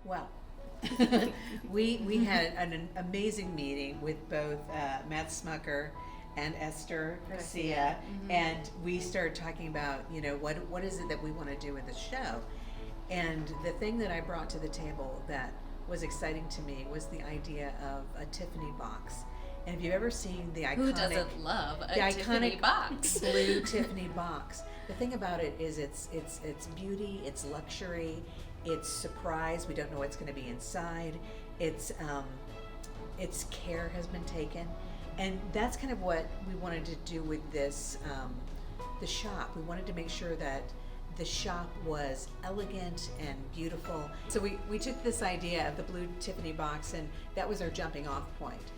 Well, we had an amazing meeting with both Matt Smucker and Esther Garcia, and we started talking about, what is it that we want to do with the show. And the thing that I brought to the table that was exciting to me was the idea of a Tiffany box. And if you've ever seen the iconic, who doesn't love a the Tiffany iconic box? blue Tiffany box. The thing about it is it's beauty, it's luxury, it's surprise. We don't know what's going to be inside. It's care has been taken, and that's kind of what we wanted to do with this the shop. We wanted to make sure that the shop was elegant and beautiful. So we took this idea of the blue Tiffany box, and that was our jumping off point.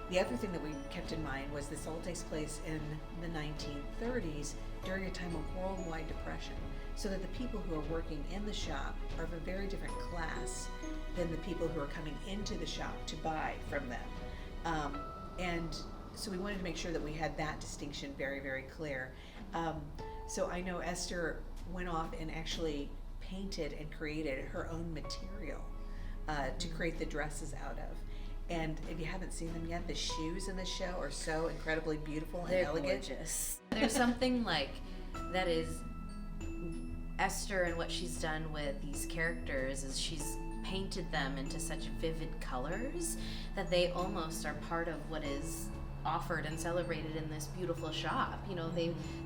The other thing that we kept in mind was this all takes place in the 1930s during a time of worldwide depression, so that the people who are working in the shop are of a very different class than the people who are coming into the shop to buy from them. And so we wanted to make sure that we had that distinction very, very clear. So I know Esther went off and actually painted and created her own material to create the dresses out of. And if you haven't seen them yet, the shoes in the show are so incredibly beautiful and elegant. Gorgeous. There's something like that is Esther, and what she's done with these characters is she's painted them into such vivid colors that they almost are part of what is offered and celebrated in this beautiful shop.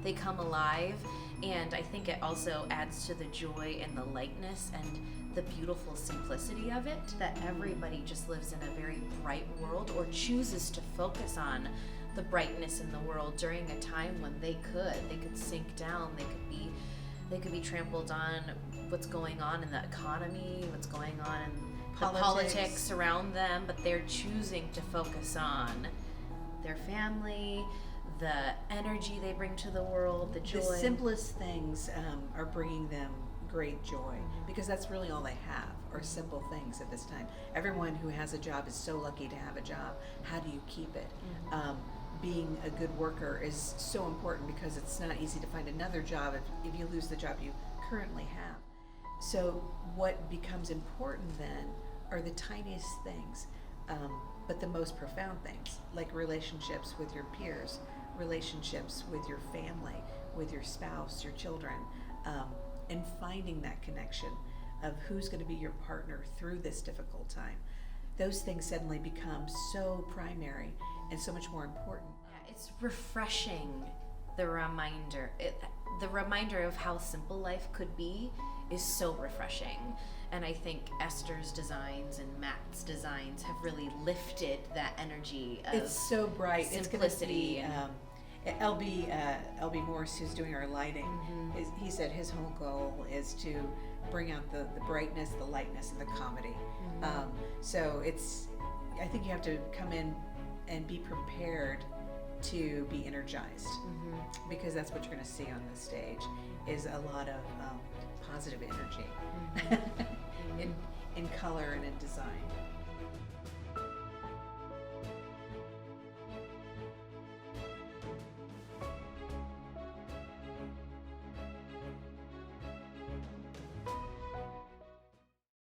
They come alive, and I think it also adds to the joy and the lightness and the beautiful simplicity of it, that everybody just lives in a very bright world, or chooses to focus on the brightness in the world during a time when they could sink down, they could be trampled on what's going on in the economy, what's going on in the politics around them, but they're choosing to focus on their family, the energy they bring to the world, the joy. The simplest things are bringing them great joy, because that's really all they have, are simple things at this time. Everyone who has a job is so lucky to have a job. How do you keep it? Being a good worker is so important, because it's not easy to find another job if you lose the job you currently have. So what becomes important then are the tiniest things, but the most profound things, like relationships with your peers, relationships with your family, with your spouse, your children, and finding that connection of who's going to be your partner through this difficult time. Those things suddenly become so primary and so much more important. Yeah, it's refreshing, the reminder. The reminder of how simple life could be is so refreshing. And I think Esther's designs and Matt's designs have really lifted that energy of it's so bright. simplicity. LB Morse, who's doing our lighting, he said his whole goal is to bring out the brightness, the lightness, and the comedy. So I think you have to come in and be prepared to be energized, because that's what you're going to see on the stage, is a lot of positive energy in color and in design.